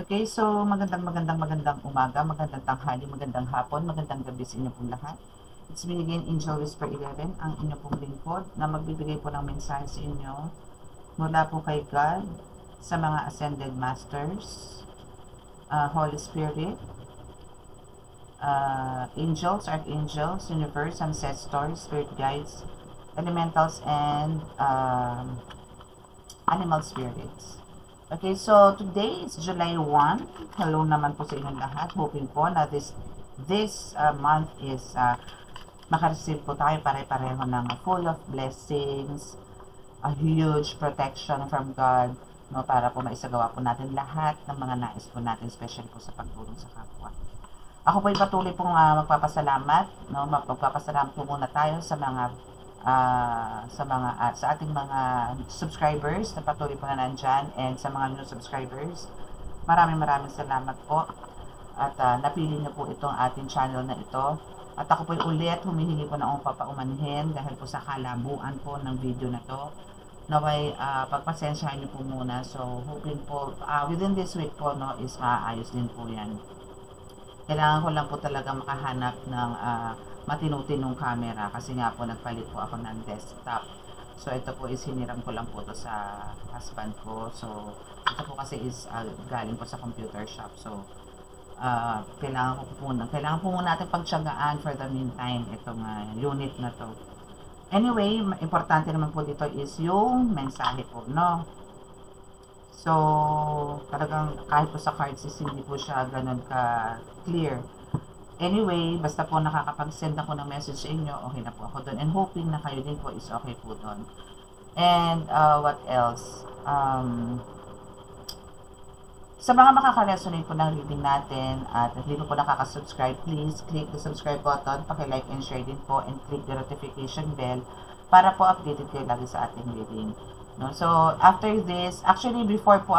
Okay, so magandang umaga, magandang tanghali, magandang hapon, magandang gabi sa inyo pong lahat. It's me again, Angel Whisper 11, ang inyo pong lingkod na magbibigay po ng mensahe sa inyo mula po kay God, sa mga Ascended Masters, Holy Spirit, angels, archangels, universe, ancestors, spirit guides, elementals, and animal spirits. Okay, so today is July 1. Hello naman po sa inyong lahat. Hoping po na this month is makareceive po tayo pare-pareho ng full of blessings, a huge protection from God, no, para po maisagawa po natin lahat ng mga nais po natin, especially po sa pagtulong sa kapwa. Ako po ay patuloy pong magpapasalamat, no, magpapasalamat po muna tayo sa mga sa ating mga subscribers na patuloy po na nandyan, and sa mga new subscribers, maraming salamat po at napili niyo po itong ating channel na ito. At ako po ulit humihingi po na papaumanhin dahil po sa kalabuan po ng video na to. Naway pagpasensyahan niyo po muna. So hoping po within this week po, no, is maayos din po yan. Kailangan ko lang po talaga makahanap ng matinutinong camera kasi nga po nagpalit po ako ng desktop. So ito po is hiniram ko lang po to sa husband ko. So ito po kasi is galing po sa computer shop. So kailangan po muna natin pagtiyagaan for the meantime itong unit na to. Anyway, importante naman po dito is yung mensahe po, no? So, talagang kahit po sa cards is hindi po siya ganun ka-clear. Anyway, basta po nakakapag-send ako ng message sa inyo, okay na po ako doon. And hoping na kayo din po is okay po doon. And what else? Sa mga makaka-resonate po ng reading natin at hindi po nakaka-subscribe, please click the subscribe button, paki-like and share din po, and click the notification bell para po updated kayo lagi sa ating reading. No? So, after this, actually before ko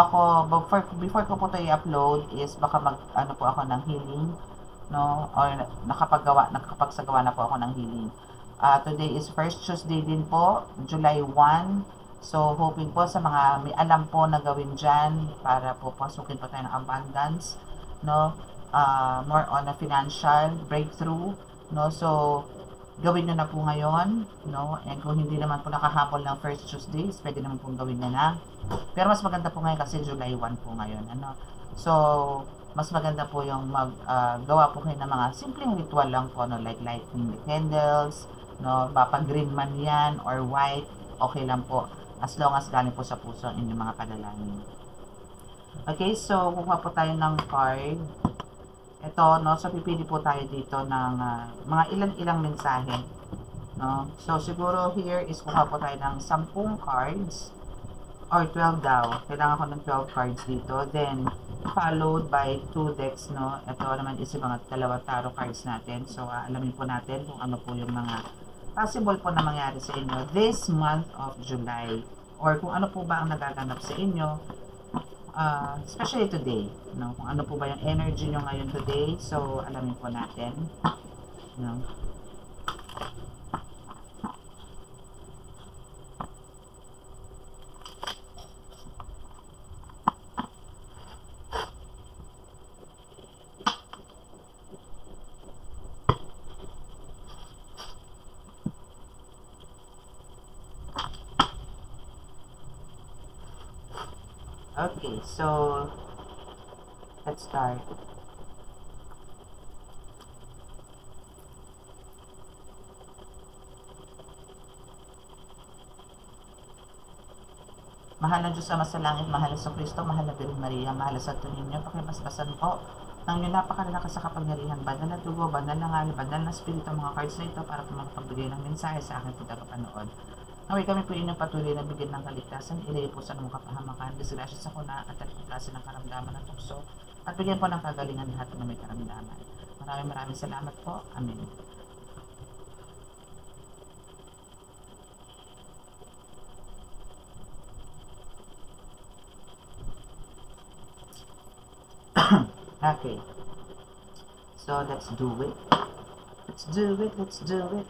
po ito i-upload is baka ano po ako ng healing, no? Or nakapagsagawa na po ako ng healing. Today is first Tuesday din po, July 1. So, hoping po sa mga may alam po na gawin dyan para po pasukin po tayo ng abundance, no? More on a financial breakthrough, no? So, gawin nyo na po ngayon, no? And kung hindi naman po nakahabol ng first Tuesdays, pwede naman po gawin na. Pero mas maganda po ngayon kasi July 1 po ngayon, ano? So, mas maganda po yung gawa po kayo ng mga simpleng ritual lang po, no? Like lighting the candles, no? Baka green man yan or white, okay lang po. As long as galing po sa puso ang inyong mga panalangin. Okay, so kukuha po tayo ng card. Ito, no, so pipili po tayo dito ng mga ilang mensahe. No? So siguro here is kukuha po tayo ng 10 cards or 12 daw. Kailangan ko ng 12 cards dito. Then, followed by 2 decks, no? Ito naman is yung mga dalawang tarot cards natin. So, alamin po natin kung ano po yung mga possible po na mangyari sa inyo this month of July, or kung ano po ba ang nagaganap sa inyo especially today, no? Kung ano po ba yung energy nyo ngayon today. So alamin po natin, no? Okay, so let's start. Mahal na Diyos Ama sa langit, mahal sa Kristo, mahal na Birhen Maria, mahal sa tunin niyo, pakibasbasan po ng inyong napakalalakas sa kapangyarihan, banal na dugo, banal na ngali, banal na spirito, mga cards na ito para po makapagbigay ng mensahe sa aking tagapanood. Naway kami po inyong patuloy na bigyan ng kaligtasan, ilayo po sa mga kapahamakan, disgrasya sa kuna at klase ng karamdaman ng tukso, at bigyan po ng kagalingan lahat ng may karamdaman. Maraming salamat po. Amen. Okay. So let's do it. Let's do it. Let's do it.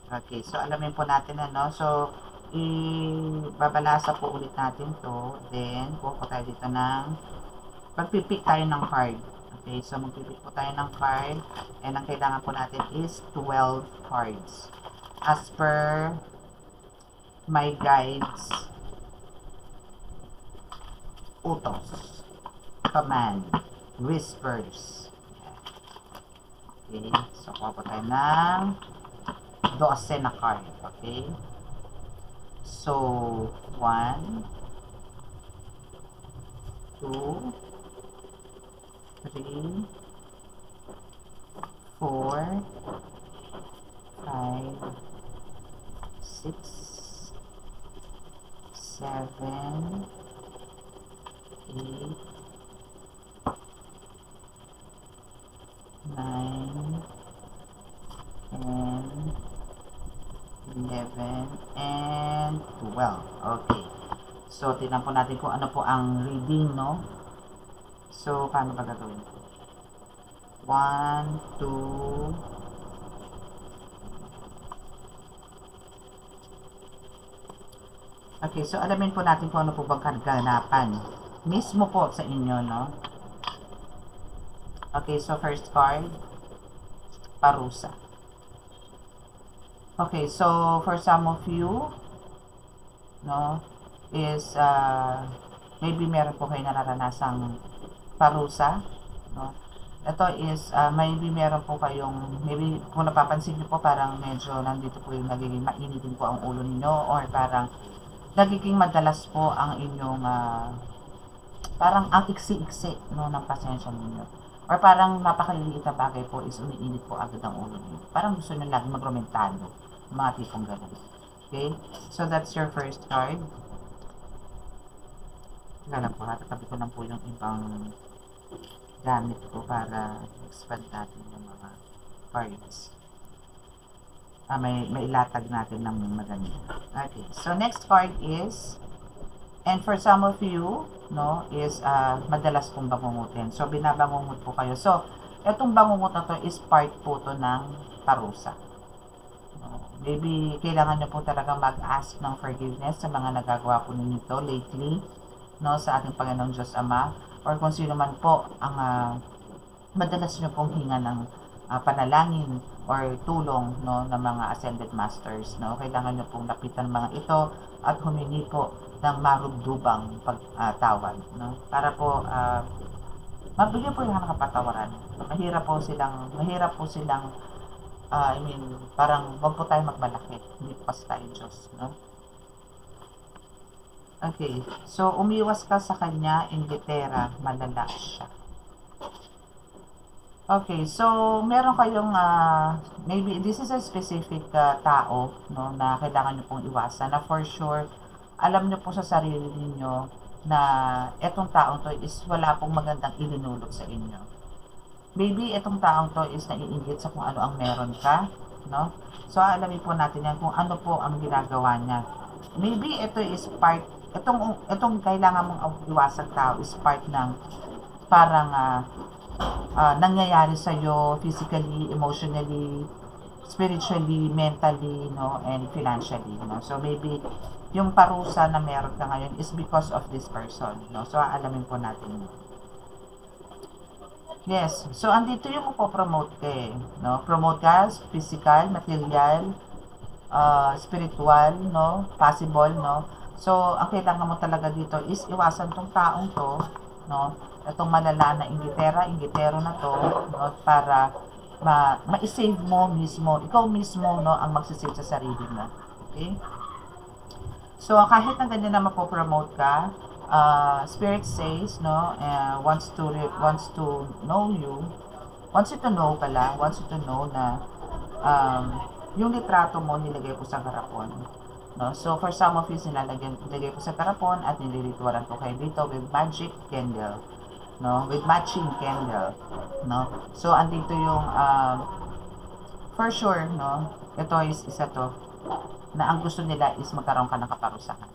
Okay, so alamin po natin ano. So, ibabalasa po ulit natin to. Then, kuha po tayo dito ng, magpipick tayo ng card. Okay, so magpipick po tayo ng card. And ang kailangan po natin is 12 cards. As per my guides, utos, command, whispers. Okay, so kuha po tayo ng 12 na card. Okay, so 1, 2, 3, 4, 5, 6, 7, 8, 9, 10, 11, and 12. Okay. So, tingnan po natin kung ano po ang reading, no? So, paano ba gagawin po? 1, 2, okay, so alamin po natin kung ano po bang kaganapan. Mismo po sa inyo, no? Okay, so first card, parusa. Okay, so for some of you, no, is maybe meron po kayo nararanasang parusa, no? Ito is maybe meron po kayong, maybe kung napapansin niyo po parang medyo nandito po yung nagiging mainit din po ang ulo niyo, or parang nagiging madalas po ang inyong parang ang iksi-iksi, no, ng pasensya ninyo. Or parang napakaliliit na bagay po is umiinit po agad ang ulo niyo. Parang gusto niyo lagi magromentado. Mga tipong ganun. Okay? So, that's your first card. Lala po, tatabi ko lang po yung ibang gamit ko para expand natin yung mga cards. May ilatag natin ng maganda. Okay. So, next card is, and for some of you, no, is madalas pong bangungutin. So, binabangungot po kayo. So, itong bangungot na to is part po to ng parusa. Maybe kailangan nyo po talagang mag-ask ng forgiveness sa mga nagagawa po ninyo ito lately, no, sa ating Panginoong Diyos Ama, or kung sino man po ang madalas nyo pong hinga ng panalangin or tulong, no, ng mga ascended masters, no. Kailangan nyo pong lapitan mga ito at humingi po ng marubdubang pagtawad, no, para po mabigyan po yung nakapatawaran. Mahirap po silang I mean, parang wag po tayo magmalaki. Hindi po kasi tayo Diyos, no? Okay. So, umiwas ka sa kanya, Inglaterra, malala siya. Okay. So, meron kayong, maybe, this is a specific tao, no, na kailangan nyo pong iwasan, na for sure, alam nyo po sa sarili niyo na etong taong to is wala pong magandang ilinulot sa inyo. Maybe itong taong to is naiinggit sa kung ano ang meron ka, no? So, alamin po natin yan kung ano po ang ginagawa niya. Maybe ito is part, itong kailangan mong iwasan tao is part ng parang nangyayari sa'yo physically, emotionally, spiritually, mentally, no, and financially, no? So, maybe yung parusa na meron ka ngayon is because of this person, no? So, alamin po natin yun. Yes. So, andito yung mapopromote ka eh. No? Promote ka, physical, material, spiritual, no? Possible, no? So, ang kailangan mo talaga dito is iwasan tong taong to, no? Itong malala na inggitero na to, no? Para ma-save mo mismo, ikaw mismo, no? Ang magsisave sa sarili mo. Okay? So, kahit na ganyan na mapopromote ka, Spirit says, no, wants to know you, wants you to know na yung litrato mo nilagay po sa karapon, no. So for some of you, nilagay po sa karapon at nililituaran po kayo dito with magic candle, no, with matching candle, no. So andito yung for sure, no, ito is isa to na ang gusto nila is magkaroon ka ng kaparusahan.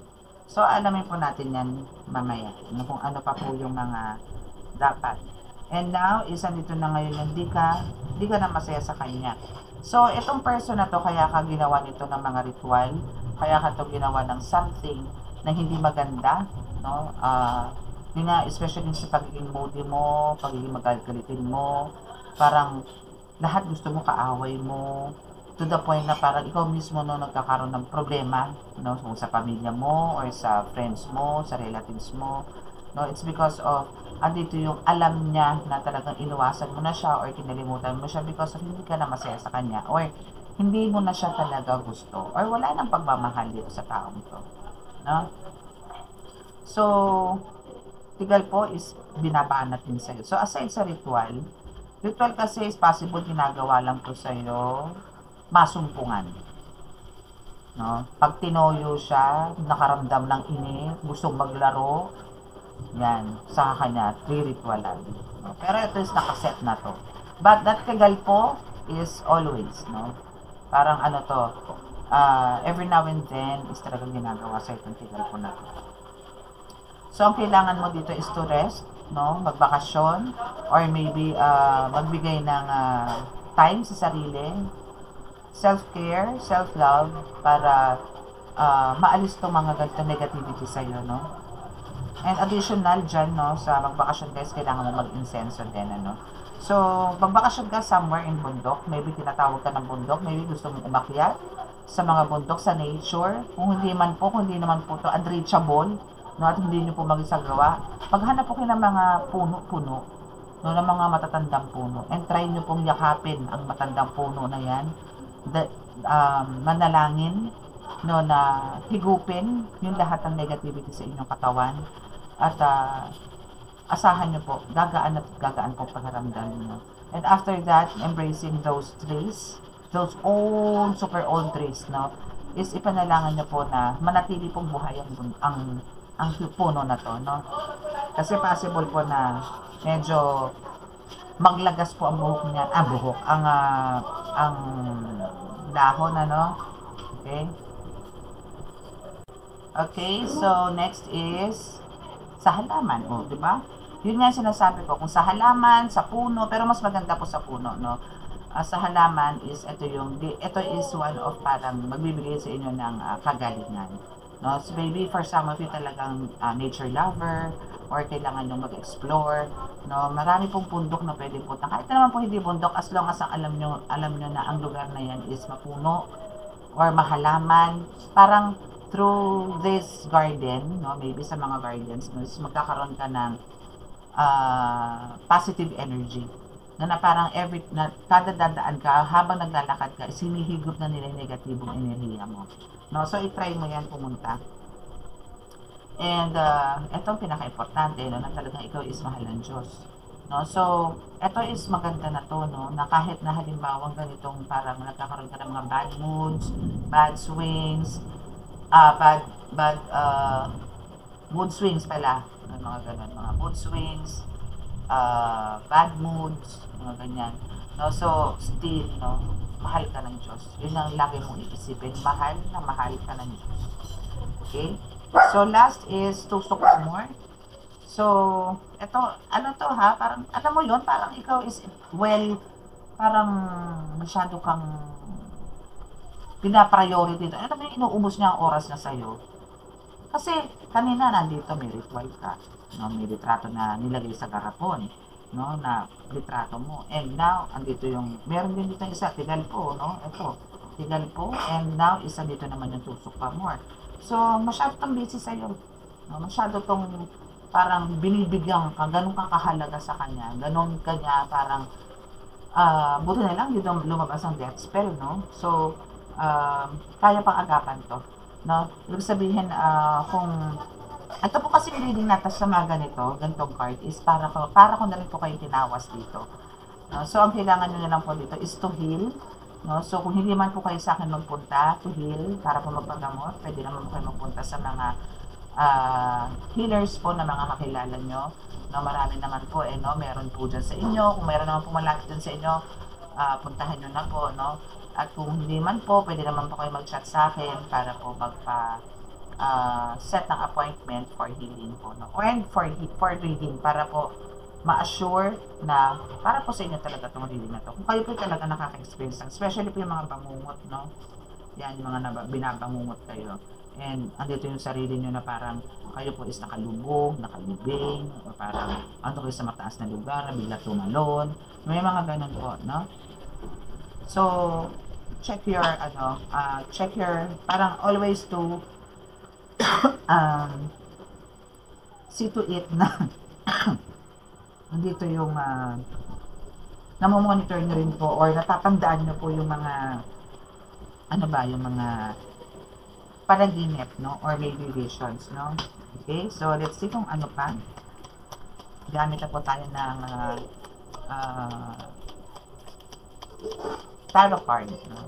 So, alamin po natin yan mamaya, kung ano pa po yung mga dapat And now, isa dito na ngayon yung di ka na masaya sa kanya. So, itong person na to, kaya ka ginawa nito ng mga ritual, kaya ka to ginawa ng something na hindi maganda, no? Yun nga, especially sa pagiging moody mo, pagiging magagalitin mo, parang lahat gusto mo kaaway mo, to the point na parang ikaw mismo no nagkakaroon ng problema, no, sa pamilya mo or sa friends mo, sa relatives mo, no, it's because of andito yung alam niya na talagang inuwasan mo na siya or kinalimutan mo siya because of hindi ka na masaya sa kanya or hindi mo na siya talaga gusto or wala nang pagmamahal dito sa taong to, no? So, tigal po is binabanat din sa'yo. So, aside sa ritual, ritual kasi is possible ginagawa lang to sa'yo masumpungan. No? Pag tinoyo siya, nakaramdam ng init, gustong maglaro, yan, sa kanya, ritualan. No? Pero ito is nakaset na to. But that tigal po is always, no? Parang ano to, every now and then is talagang ginagawa sa itong tigal po na to. So, ang kailangan mo dito is to rest, no? Magbakasyon, or maybe magbigay ng time sa sarili, self-care, self-love, para maalis itong mga ganito negativity sa'yo, no? And additional dyan, no, sa magbakasyon guys, kailangan mo mag-insenso din, ano? So, magbakasyon ka somewhere in bundok, maybe tinatawag ka ng bundok, maybe gusto mong umakyat sa mga bundok, sa nature, kung hindi naman po to unreachable, no, at hindi nyo po magsagawa, maghanap po kayo ng mga puno-puno, no, ng mga matatandang puno, and try nyo pong yakapin ang matandang puno na yan, manalangin, no, na higupin yung lahat ng negativity sa inyong katawan, at asahan nyo po, gagaan at gagaan po pakiramdam nyo. And after that, embracing those trees, those old, super old trees, no, is ipanalangan nyo po na manatili pong buhay ang puno na to, no? Kasi possible po na medyo maglagas po ang buhok niya, ang dahon, ano? Okay? Okay, so next is sa halaman, di ba? Yun nga sinasabi ko, kung sa halaman, sa puno, pero mas maganda po sa puno, no? Sa halaman is ito is one of parang magbibigay sa inyo ng kagalingan. No? So maybe for some of you talagang nature lover or kailangan nyo mag-explore, no? Marami pong bundok na pwede punta. Kahit naman po hindi bundok, as long as alam nyo na ang lugar na yan is mapuno or mahalaman, parang through this garden, no, maybe sa mga gardens, no, is magkakaroon ka ng positive energy. Na parang kada dadaan ka, habang naglalakad ka, sinihigop na nila yung negatibong enerhiya mo. No? So, i-try mo yan pumunta. And, itong pinaka-importante, no, na talagang ikaw is mahal ng Diyos. No? So, ito is maganda na to, no, na kahit na halimbawa ganitong parang nagkakaroon ka ng mga bad moods, bad swings, mood swings pala, mga ganun, mga mood swings, bad moods, mga ganyan. No, so, still, no, mahal ka ng Diyos. Yun ang lagi mong iisipin, mahal ka ng Diyos. Okay? So, last is tusok more. So, ito, ano to ha, parang, alam mo yun, parang ikaw is, well, parang masyado kang pinapriority ito. Alam mo yung inuubos niya ang oras na sa'yo. Kasi, kanina nandito may ritual ka. No, may litrato na nilagay sa garapon, no, na litrato mo. And now, andito yung, meron din dito isa, tigal po, no, ito, tigal po, and now, isa dito naman yung tusok pa more. So, masyado tong busy sa'yo. No, masyado tong, parang binibigyan ka, ganun ka kahalaga sa kanya, ganun kanya, parang, buti na lang, yun lumabas ang death spell, no, so, kaya pang agapan to, no, ibig sabihin, kung, ito po kasi reading natin sa mga ganitong card is para ko na rin po kayo tinawas dito. No? So, ang kailangan nyo na lang po dito is to heal. No? So, kung hindi man po kayo sa akin magpunta, to heal, para po magpagamot, pwede naman po kayo magpunta sa mga healers po na mga kakilala nyo. No? Marami naman po, no? Meron po dyan sa inyo. Kung meron naman po malapit dyan sa inyo, puntahan nyo na po. No? At kung hindi man po, pwede naman po kayo mag-chat sa akin para po set ng appointment for healing po, no? And for reading, para po ma-assure na para po sa inyo talaga itong reading na to. Kung kayo po talaga nakaka-experience lang, especially po yung mga bangungot, no? Yan, yung mga binabangungot kayo. And andito yung sarili nyo na parang kayo po is nakalubog, nakalibing, o parang ano kayo sa mataas na lugar, na bigla tumalon. May mga ganun po, no? So, check your, parang always to see to it na dito yung namomonitor nyo rin po or natatandaan nyo po yung mga yung mga panaginip, no? Or maybe visions, no? Okay, so let's see kung ano pa. Gamit na po tayo ng tarot card, no?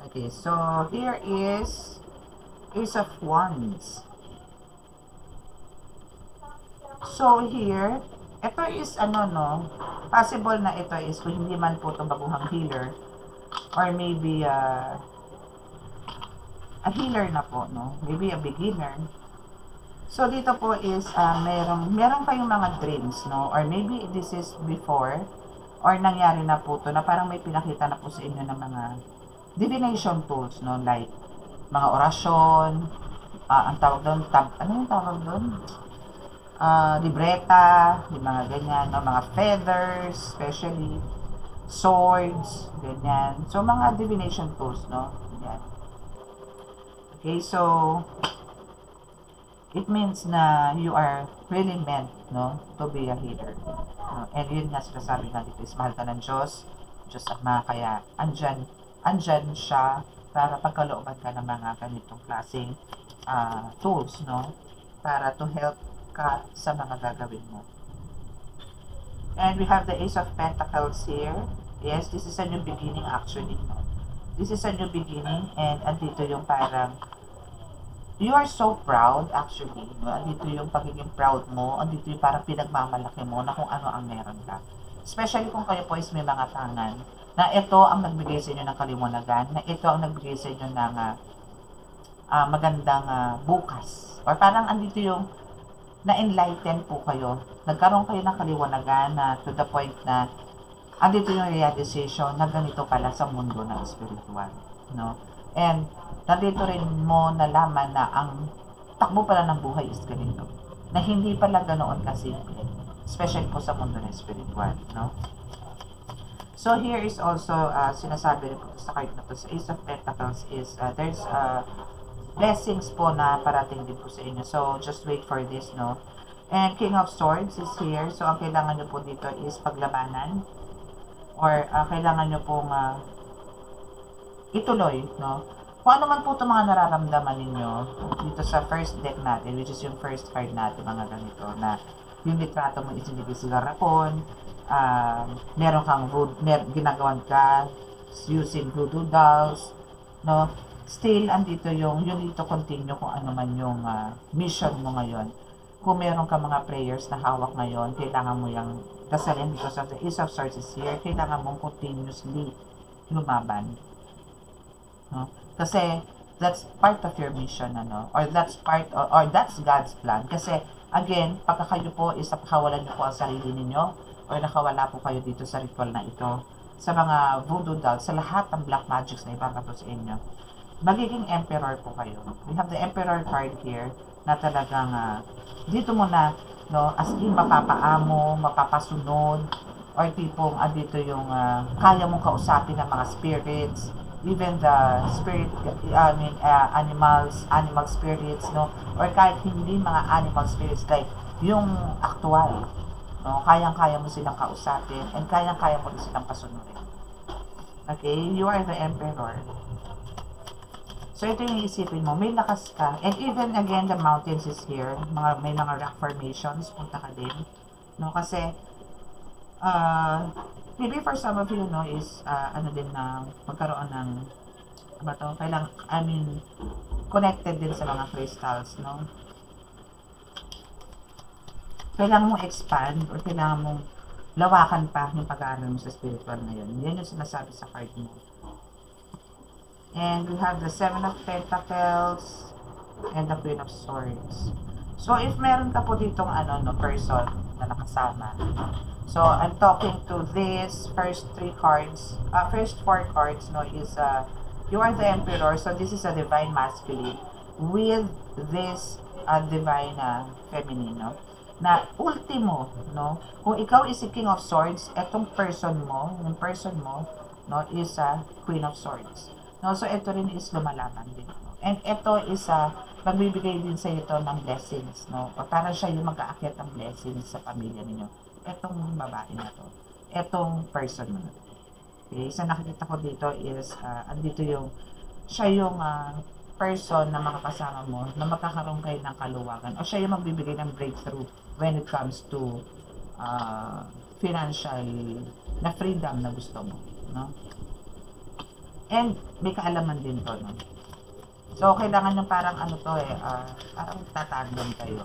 Okay, so here is Ace of Wands. So here, ito is possible na ito is kung hindi man po itong baguhang healer or maybe a healer na po, no? Maybe a beginner. So dito po is meron kayong mga dreams, no? Or maybe this is before or nangyari na po to na parang may pinakita na po sa inyo ng mga divination tools, no? Like mga orasyon, ang tawag doon, ano yung tawag doon? Libreta, yung mga ganyan, no? Mga feathers, especially swords, ganyan. So, mga divination tools, no? Ganyan. Okay, so, it means na you are really meant, no? To be a healer. And yun nga sinasabi nga dito is mahal ka ng Diyos, Diyos Ama, kaya andyan siya para pagkalooban ka ng mga ganitong klaseng tools, no? Para to help ka sa mga gagawin mo. And we have the Ace of Pentacles here. Yes, this is a new beginning actually, no? This is a new beginning and andito yung parang you are so proud actually, no? Andito yung pagiging proud mo, andito yung parang pinagmamalaki mo na kung ano ang meron ka. Especially kung kayo po is may mga tangan na ito ang nagbigay sa inyo ng kaliwanagan, na ito ang nagbigay sa inyo ng magandang bukas. Or parang andito yung na-enlighten po kayo. Nagkaroon kayo ng kaliwanagan na to the point na andito yung realization na ganito pala sa mundo ng spiritual, no? And nandito rin mo nalaman na ang takbo pala ng buhay is ganito. Na hindi pala ganoon kasimple. Especially po sa mundo ng spiritual, no? So here is also sinasabi rin po sa card na to, sa Ace of Pentacles is there's blessings po na parating din po sa inyo. So, just wait for this, no? And King of Swords is here. So, ang kailangan nyo po dito is paglabanan. Or, kailangan nyo pong ituloy, no? Kung ano man po itong mga nararamdaman ninyo dito sa first deck natin, which is yung first card natin, mga ganito, na yung litrato mo is hindi sigarakon, meron kang ginagawan ka using voodoo dolls, no? Still, andito yung you need to continue kung ano man yung mission mo ngayon. Kung meron ka mga prayers na hawak ngayon, kailangan mo yung kasalin because of the Ace of Swords is here, kailangan mong continuously lumaban. No? Kasi, that's part of your mission, ano? Or that's part, or that's God's plan. Kasi, again, pagka kayo po is napakawalan niyo po ang sarili ninyo, or nakawala po kayo dito sa ritual na ito, sa mga voodoo dolls, sa lahat ng black magics na ipapato sa inyo, magiging emperor po kayo. We have the emperor card here na talagang dito mo na, no, as in mapapaamo, mapapasunod, or tipong dito yung kaya mong kausapin ng mga spirits, even the spirit, animal spirits, no, or kahit hindi mga animal spirits, like yung actual, no, kayang-kaya mo silang kausapin, and kayang-kaya mo rin silang pasunurin. Okay, you are the emperor. So, ito yung isipin mo, may lakas ka. And even, again, the mountains is here. May mga rock formations, punta ka din. No, kasi, maybe for some of you, no, is, din na magkaroon ng, connected din sa mga crystals, no. Kailangan mong expand, or kailangan mong lawakan pa yung pag-aaral mo sa spiritual na yun. Yan yung sinasabi sa card mo. And we have the Seven of Pentacles and the Queen of Swords. So, if meron ka po ditong person na nakasama. So, I'm talking to this first first 4 cards, no, is, you are the Emperor, so this is a divine masculine with this divine feminine, no? Na ultimo, no? Kung ikaw is a King of Swords, etong yung person mo, no, is a Queen of Swords. No, so ito rin is lumalaban din. No? And ito is magbibigay din sa ito ng blessings, no? O para siya yung mag-aakyat ng blessings sa pamilya ninyo. Etong babae na to. Etong person mo na to. Okay, so nakikita ko dito is, andito siya yung person na makakasama mo, na magkakaroon kayo ng kaluwagan. O siya yung magbibigay ng breakthrough when it comes to financial na freedom na gusto mo. No? And may kaalaman din to, no? So, kailangan yung parang parang tatandem kayo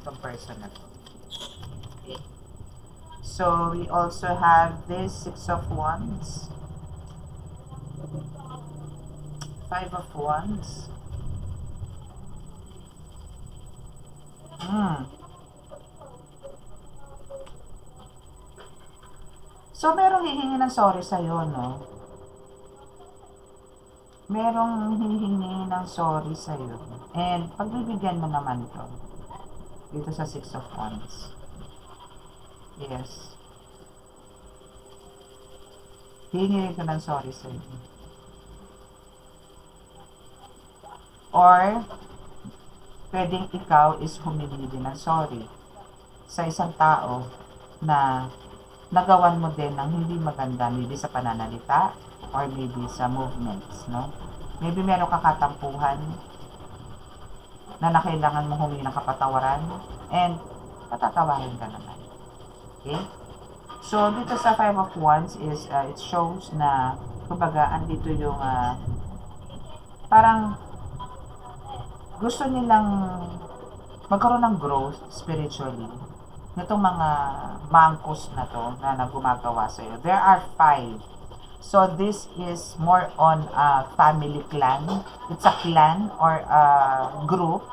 itong person na to. Okay. So, we also have this 6 of Wands, 5 of Wands, So, merong hihingi ng sorry sa'yo, no? Merong hihingi ng sorry sa'yo. And, pagbibigyan mo naman to. Dito sa 6 of Wands. Yes. Hihingi rin ng sorry sa'yo. Or, pwedeng ikaw is humingi din ng sorry sa isang tao na nagawan mo din ng hindi maganda, maybe sa pananalita or maybe sa movements, no? Maybe meron ka katampuhan na kailangan mo humingi ng kapatawaran and patatawarin ka naman. Okay? So, dito sa 5 of Wands is, it shows na, kumbaga, andito yung parang gusto nilang magkaroon ng growth spiritually. Itong mga mangkos na to na gumagawa sa'yo. There are 5. So, this is more on a family clan. It's a clan or a group,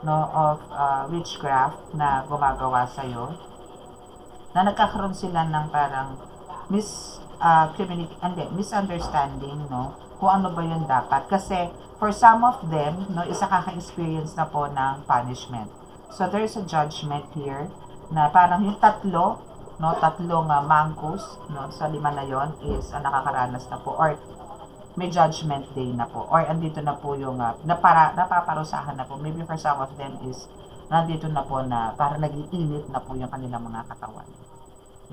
no, of witchcraft na gumagawa sa'yo. Na nagkakaroon sila ng parang misunderstanding, no, kung ano ba yun dapat. Kasi, for some of them, no, isa kaka-experience na po ng punishment. So, there's a judgment here na parang yung tatlong mangkus, no, sa 5 na yon is nakakaranas na po or may judgment day na po or andito na po yung napaparusahan na po. Maybe for some of them is nandito na po na parang nag-iinit na po yung kanilang mga katawan.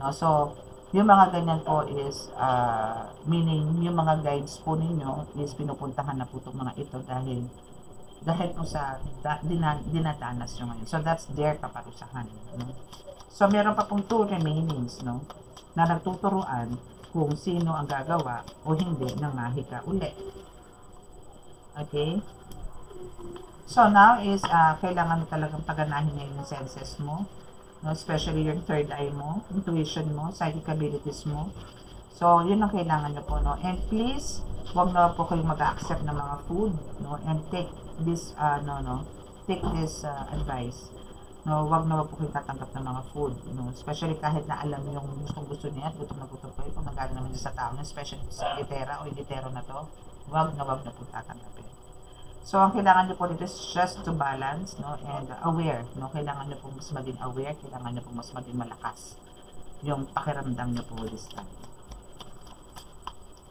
No, so yung mga ganyan po is meaning yung mga guides po ninyo is pinupuntahan na po itong mga ito dahil po sa dinadanas nyo ngayon. So, that's their kaparusahan. No? So, meron pa pong 2 remainings, no? Na nagtuturuan kung sino ang gagawa o hindi ng mahika uli. Okay? So, now is, kailangan mo talagang paganahin na yung senses mo. No? Especially your third eye mo, intuition mo, psychic abilities mo. So, yun ang kailangan nyo po, no? And please, huwag na po kayong mag-accept ng mga food, no? And take this, take this advice. No, huwag na po kayong tatanggap ng mga food, no? Especially kahit na alam yung gusto niya at gutom na kayo, kung nagano naman sa tao, especially sa litera o litero na to, huwag na po tatanggapin. So, ang kailangan nyo po dito is just to balance, no? And aware, no? Kailangan nyo po mas maging aware, kailangan nyo po mas maging malakas yung pakiramdam nyo po this time.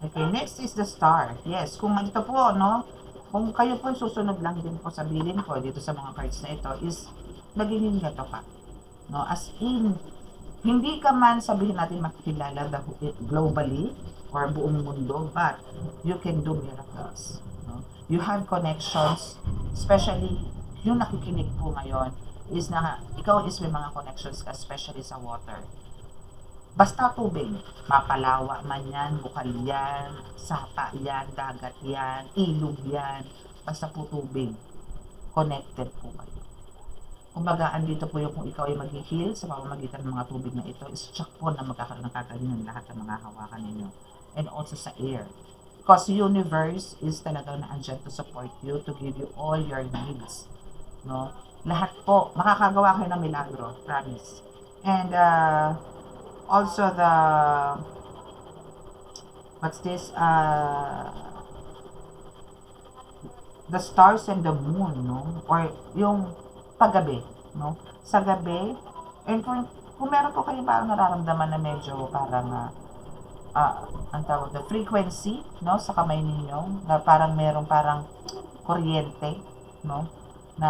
Okay, next is the Star. Yes, kung ito po, no, kung kayo po susunod lang din po sa bilin ko dito sa mga cards na ito is nagiging gato ka. No, as in, hindi ka man sabihin natin makikilala globally or buong mundo, but you can do miracles. No? You have connections, especially yung nakikinig po ngayon is na ikaw is may mga connections ka, especially sa water. Basta tubig, mapalawa man yan, bukal yan, sapa yan, dagat yan, ilog yan, basta po tubig, connected po kayo. Kumbaga, andito po yung kung ikaw ay mag-heal sa pamamagitan ng mga tubig na ito, is check po na magkakaroon ng kagalingan lahat ng mga hawakan ninyo. And also sa air. Because universe is talaga na andyan to support you, to give you all your needs. No? Lahat po, makakagawa kayo ng milagro, promise. And also what's this? The stars and the moon, no? Or yung paggabi, no? Sa gabi, and kung meron po kayo parang nararamdaman na medyo parang ang tawag na frequency, no, sa kamay ninyo, na parang merong parang kuryente, no, na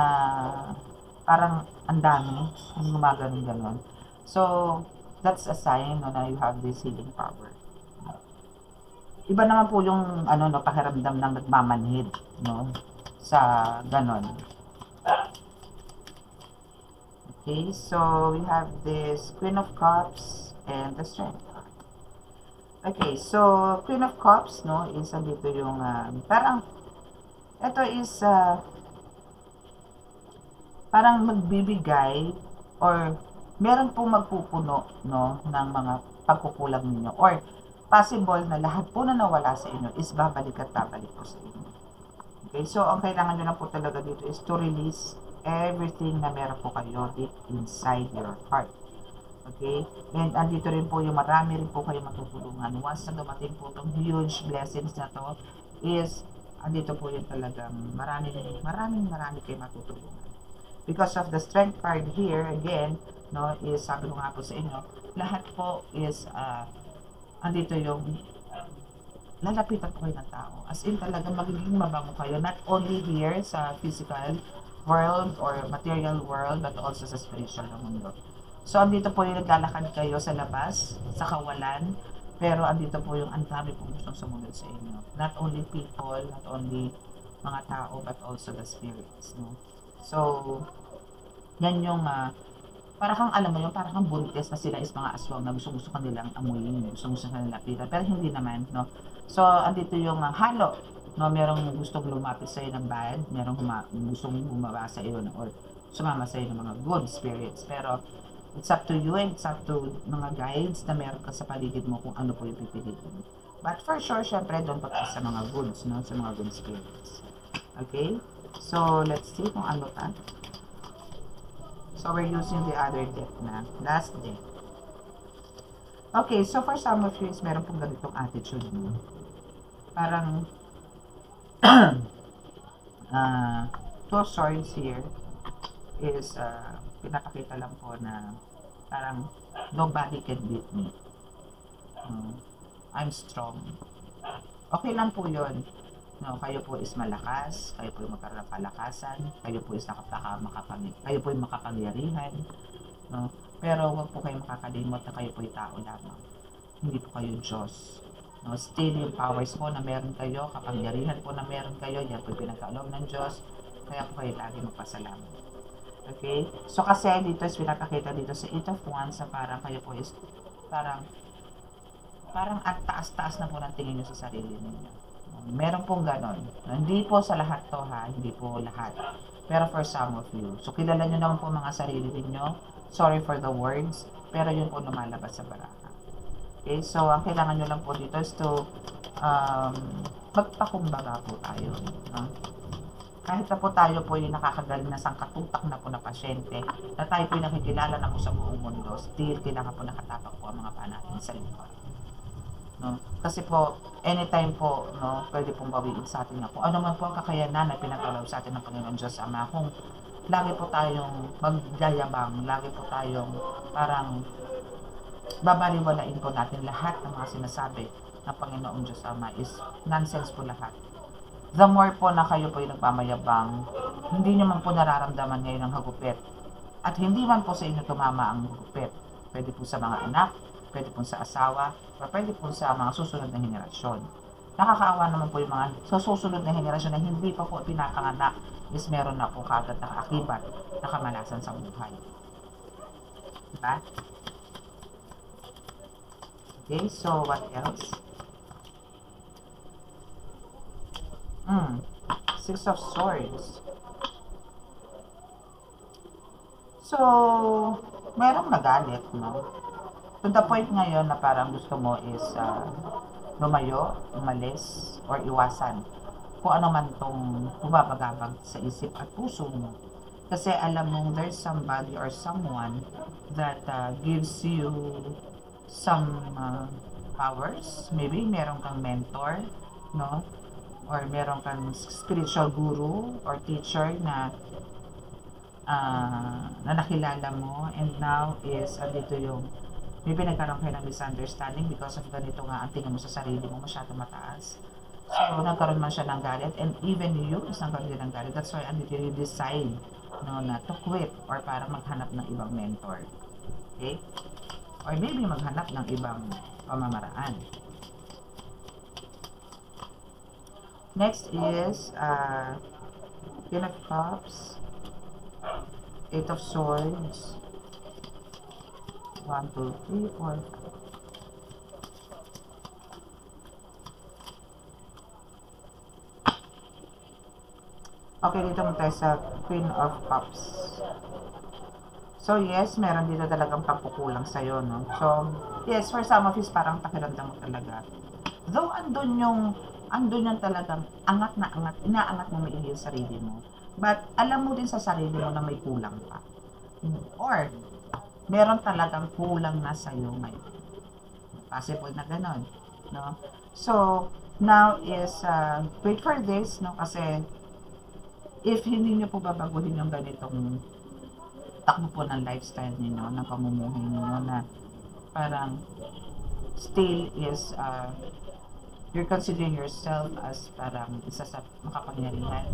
parang ang dami, ang gumaganon ganon. So, that's a sign, no, na you have this healing power. Iba naman po yung ano, no, pakiramdam ng nagmamanhid, no, sa ganon. Okay, so we have this Queen of Cups and the Strength. Okay, so Queen of Cups, no, is dito yung parang ito is parang magbibigay or meron pong magpupuno, no, ng mga pagkukulang ninyo, or possible na lahat po na nawala sa inyo is babalik at babalik po sa inyo. Okay, so ang kailangan nyo lang po talaga dito is to release everything na meron po kayo deep inside your heart. Okay? And andito rin po yung marami rin po kayo matutulungan. Once na dumating po itong huge blessings na to, is andito po yung talagang marami kayo matutulungan. Because of the strength card here, again, no, is sabi ko nga po sa inyo, lahat po is andito yung lalapitan po kayo ng tao. As in talagang magiging mabango kayo, not only here sa physical world or material world, but also sa spiritual na mundo. So, andito po yung naglalakad kayo sa labas, sa kawalan, pero andito po yung ang dami pong gustong sumunod sa inyo. Not only people, not only mga tao, but also the spirits, no? So, yan yung, para kang alam mo yung parang kang buntis na sila is mga aswang na gusto kanilang amuyin, gusto kanilang lapitan, pero hindi naman, no? So, andito yung halo, no? Merong gustong lumapit sa iyo ng bad, merong gustong bumaba sa iyo or sumama sa iyo ng mga good spirits, pero it's up to you and it's up to mga guides na meron ka sa paligid mo kung ano po yung pipiliin. But for sure, syempre, doon pa sa mga goods, no? Sa mga good spirits. Okay? So, let's see kung ano pa. So, we're using the other deck na. Last deck. Okay, so for some of you, is meron pong ganitong attitude mo. Parang, two swords here is, pinapakita lang po na parang nobody can beat me. I'm strong. Okay lang po yun. No, kayo po is malakas, kayo po yung magkaroon ng palakasan, kayo po is kayo po yung makapangyarihan. No? Pero huwag po kayo makakalimot na kayo po yung tao lamang. Hindi po kayo Diyos. No? Still yung powers po na meron kayo, kapangyarihan po na meron kayo, yan po yung pinagkaloob ng Diyos. Kaya po kayo lagi magpasalamat. Okay? So, kasi dito is pinapakita dito sa 8 of Wands na parang kayo po is parang at taas-taas na po ng tingin nyo sa sarili ninyo. Meron pong ganon. Hindi po sa lahat to ha, hindi po lahat. Pero for some of you. So, kilala nyo naman po mga sarili ninyo. Sorry for the words, pero yun po lumalabas sa baraka. Okay? So, ang kailangan nyo lang po dito is to magpakumbaga po tayo. No? Kahit na po tayo po yung nakakagaling na sangkatutak na po na pasyente, na tayo po yung nakikilala na po sa buong mundo, still kailangan po nakatapak po ang mga paa natin sa likod. No? Kasi po, anytime po, no, pwede pong bawiin sa atin na po. Ano man po ang kakayanan na pinagkaloob sa atin ng Panginoon Diyos Ama, kung lagi po tayong magyayabang, lagi po tayong parang babaliwalain po natin lahat ng mga sinasabi ng Panginoon Diyos Ama is nonsense po lahat. The more po na kayo po yung nagpamayabang, hindi nyo man po nararamdaman ngayon ang hagupit. At hindi man po sa inyo tumama ang hagupit. Pwede po sa mga anak, pwede po sa asawa, o pwede po sa mga susunod na henerasyon. Nakakaawa naman po yung mga sa susunod na henerasyon na hindi pa po pinapanganak is meron na po kagad na akibat na kamalasan sa buhay. Diba? Okay, so what else? Six of Swords. So, merong nagalit, no? To the point ngayon na parang gusto mo is lumayo, umalis, or iwasan kung ano man tong bumabagabag sa isip at puso mo. Kasi alam mong there's somebody or someone that gives you some powers. Maybe meron kang mentor, no? Or meron kang spiritual guru or teacher na nakilala mo, and now is dito yung maybe nagkaroon kayo ng misunderstanding because of ganito nga ang tingin mo sa sarili mo masyado mataas. So, nagkaroon man siya ng galit, and even you is nagkaroon din ng galit. That's why andito you decide, no, na to quit or para maghanap ng ibang mentor. Okay? Or maybe maghanap ng ibang pamamaraan. Next is Queen of Cups, Eight of Swords, 1, 2, 3, 4, 5. Okay, dito mo tayo sa Queen of Cups. So, yes, meron dito talagang pagkukulang sa'yo, no? So, yes, for some of you, parang pakiramdam mo talaga. Though, andun yung talagang angat na angat, inaangat mo maigi yung sarili mo. But, alam mo din sa sarili mo na may kulang pa. Or, meron talagang kulang na sa'yo ngayon. Possible na ganon, no? So, now is, wait for this, no? Kasi, if hindi nyo po babaguhin yung ganitong takbo po ng lifestyle niyo, ng pamumuhay niyo na parang still is, you're considering yourself as parang isa sa makapangyarihan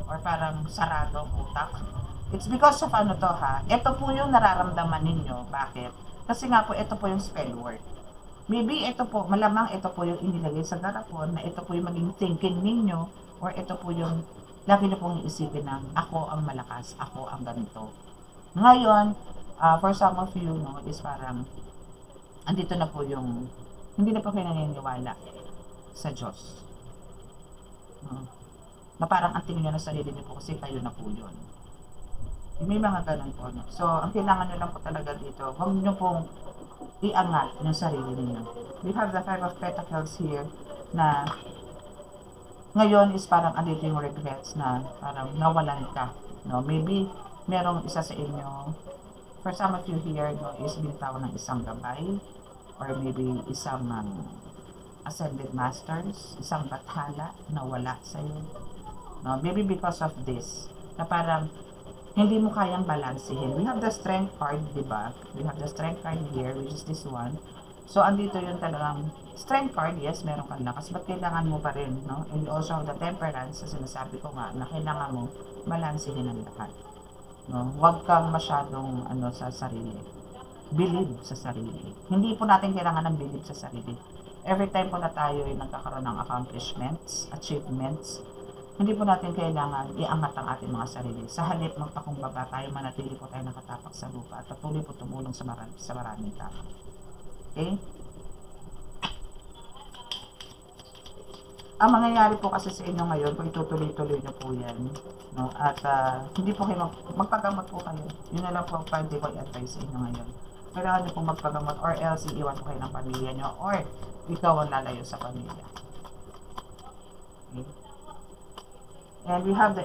or parang saradong utak. It's because of ano to ha, ito po yung nararamdaman ninyo. Bakit? Kasi nga po, ito po yung spell word. Maybe ito po, malamang ito po yung inilagay sa garapon, na ito po yung maging thinking ninyo, or ito po yung lagi nyo pong iisipin na ako ang malakas, ako ang ganito. Ngayon, for some of you, no, is parang andito na po yung hindi na po kayo naniniwala sa Diyos. Na parang ang tingin nyo na sarili nyo po kasi kayo na po yun. May mga ganun po. No? So, ang kailangan nyo lang po talaga dito, huwag nyo pong iangat yung sarili niyo. We have the Five of Pentacles here na ngayon is parang andito yung regrets na parang nawalan ka. No? Maybe merong isa sa inyo, for some of you here, no, is binitawan ng isang gabay or maybe isang ascended masters, isang bathala na wala sa'yo. No? Maybe because of this, na parang hindi mo kayang balansehin. We have the strength card, di ba? We have the strength card here, which is this one. So, andito yung talagang strength card, yes, meron kang lakas, but kailangan mo pa rin, no? And also the temperance, na sinasabi ko nga, na kailangan mo balansehin ang lahat. No? Huwag kang masyadong sa sarili. Believe sa sarili. Hindi po natin kailangan ng believe sa sarili. Every time po na tayo ay nagkakaroon ng accomplishments, achievements, hindi po natin kailangan iangat ang ating mga sarili. Sa halip magpakumbaba tayo, manatili po tayo nakatapak sa lupa at patuloy po tumulong sa maraming tao. Okay? Ang mangyayari po kasi sa inyo ngayon, kung itutuloy-tuloy nyo po yan, no? At hindi po kayo magpagamot po kayo. Yun na lang po ang pwede ko i-advise sa inyo ngayon. Kailangan nyo po magpagamot or else iiwan po kayo ng pamilya nyo or ikaw ang lalayo sa pamilya. Okay? And we have the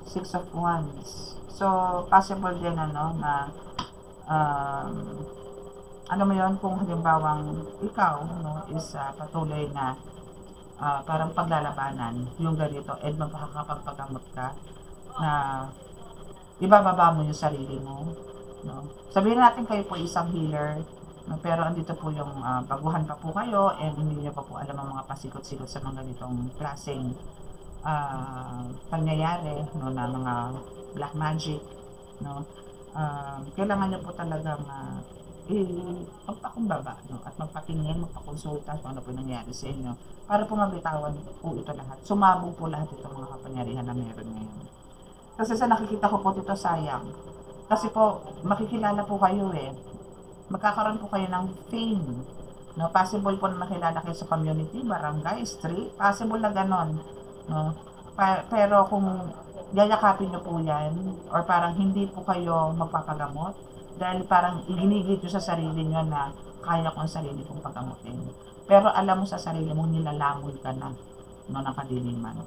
Six of Wands. So, possible din na ano mo yun, kung halimbawang ikaw, no, is patuloy na parang paglalabanan yung ganito, and magkakapagpagamot ka na ibababa mo yung sarili mo, no? Sabihin natin kayo po isang healer, no, pero andito po yung baguhan pa po kayo and hindi niyo pa po alam ang mga pasikot-sikot sa mga ganitong klaseng pangyayari, no, na mga black magic, no. Kailangan niyo po talagang magpakumbaba, no, at magpatingin, magpakonsulta kung ano po nangyari sa inyo para po mabitawan po ito lahat. Sumabog po lahat itong mga kapangyarihan na meron ngayon. Kasi sa nakikita ko po dito, sayang. Kasi po, makikilala po kayo magkakaroon po kayo ng fame. No, possible po na makilala kayo sa community, barangay, street, possible na ganon. No? Pero kung yayakapin nyo po yan, or parang hindi po kayo magpapagamot, dahil parang iginigit nyo sa sarili nyo na kaya ko ang sarili kong pagamutin. Pero alam mo sa sarili mo, nilalangoy ka na, no, ng kadiliman.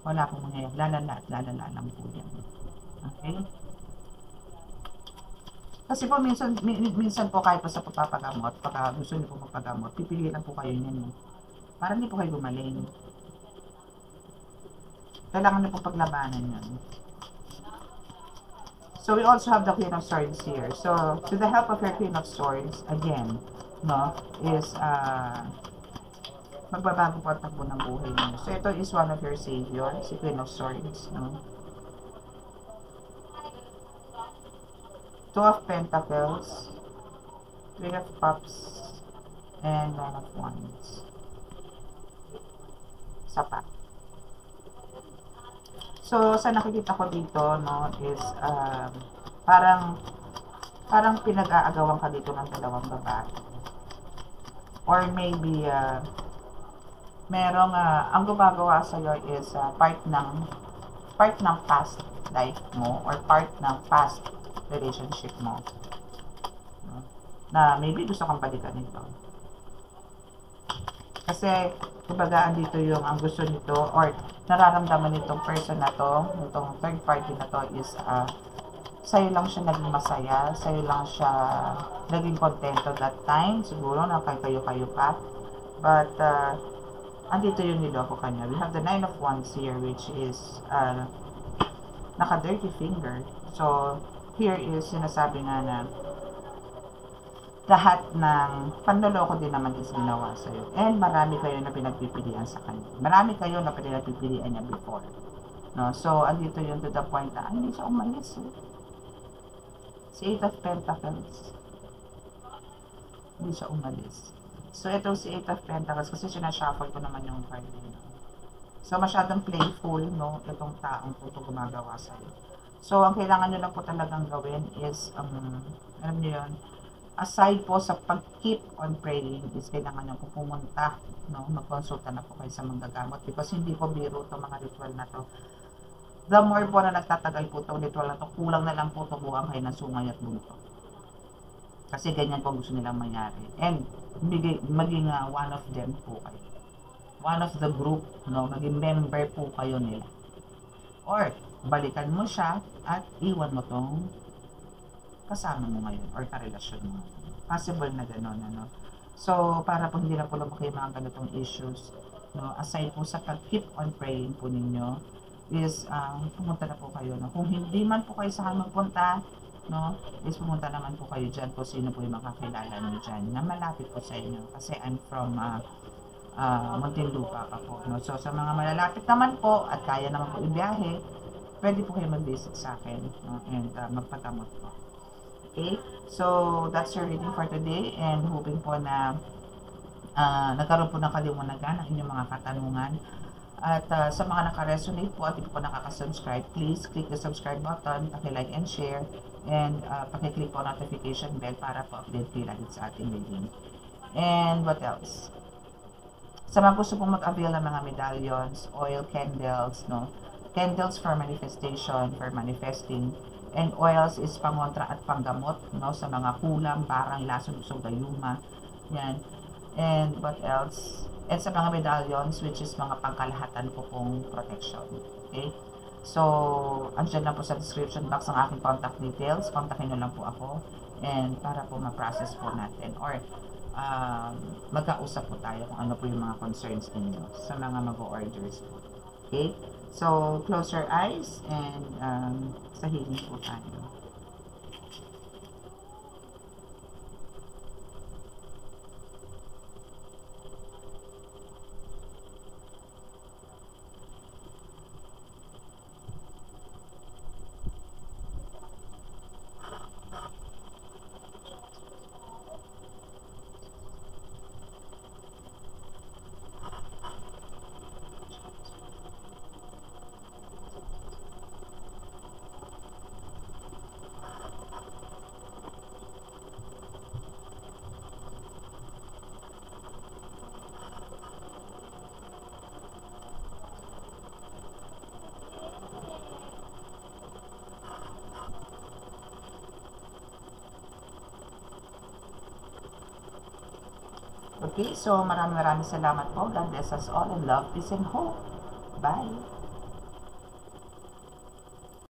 Wala pong mangyayari. Lalala at lalala lang po yan. Okay? Kasi po minsan po kahit po sa pagpapagamot, pagka gusto niyo po magpagamot, pipiliin po kayo niyan. Para hindi po kayo gumaling. Kailangan niyo po paglabanan yan. So we also have the Queen of Swords here. So with the help of your Queen of Swords, again, no, is magbabago po ang takbo ng buhay niyo. So ito is one of your savior, si Queen of Swords, no. Two of Pentacles, Three of Cups, and Nine of Wands. Sapa. So, sa nakikita ko dito, no, is parang pinag-aagawan ka dito ng dalawang babae. Or maybe, merong, ang gumagawa sa'yo is part ng past life mo or part ng past relationship mo. No? Na maybe gusto kang balikan nito. Kasi, kumbaga, andito yung ang gusto nito or nararamdaman nitong person na to, nitong third party na to is sa'yo lang siya naging masaya, sa'yo lang siya naging contento that time, siguro na kayo-kayo pa. But, andito yung niloko kanya. We have the Nine of Wands here, which is naka-dirty finger. So, here is sinasabi nga na lahat ng panloloko din naman is ginawa sa'yo. And marami kayo na pinagpipilian sa kanya. Marami kayo na pinagpipilian niya before. No? So, andito yun to the point na, hindi siya umalis. Si Eight of Pentacles. Hindi siya umalis. So, itong si Eight of Pentacles, kasi sinashuffle ko naman yung card nila. So, masyadong playful, no? Itong taong po ito gumagawa sa'yo. So, ang kailangan nyo lang po talagang gawin is, alam nyo yun, aside po sa pag-keep on praying, is kailangan nyo po pumunta, no? Magkonsulta na po kayo sa manggagamot because hindi po biro itong mga ritual na to. The more po na nagtatagal po itong ritual na to, kulang na lang po tubuhan kayo ng sungay at bunto. Kasi ganyan po gusto nilang mangyari. And maging one of them po kayo. One of the group, no? Maging member po kayo nila. Or, balikan mo siya at iwan mo tong kasama mo ngayon or karelasyon mo. Possible na gano'n, ano. So, para po hindi na po lumaki mga ganitong issues, no, aside po sa pag-keep on praying po ninyo, is pumunta na po kayo, no. Kung hindi man po kayo saan magpunta, no, is pumunta naman po kayo dyan kung sino po yung makakilala nyo dyan na malapit po sa inyo. Kasi I'm from Muntinlupa pa po, no. So, sa mga malalapit naman po at kaya naman po ibiyahe, pwede po kayo mag-visit sa akin, no, and magpagamot po. Okay, so that's your reading for today and hoping po na nagkaroon po ng kaliwanagan ang inyong mga katanungan. At sa mga naka-resonate po at hindi po nakaka-subscribe, please click the subscribe button, paki-like and share, and paki-click po notification bell para po update kayo lagi sa ating reading. And what else? Sa mga gusto pong mag-avail ng mga medallions, oil candles, no? Candles for manifestation, for manifesting, and oils is pangontra at panggamot, no, sa mga kulam, barang, lason, usog, gayuma, yan. And what else? And sa mga medallions, which is mga pangkalahatan po pong protection. Okay? So, andyan lang po sa description box ang aking contact details. Kontakin nyo lang po ako. And para po ma-process po natin. Or, magkausap po tayo kung ano po yung mga concerns ninyo sa mga mag-orders po. Okay? So, close your eyes and sa healing po tayo. Okay, so maraming salamat po. God bless us all and love, peace and hope. Bye!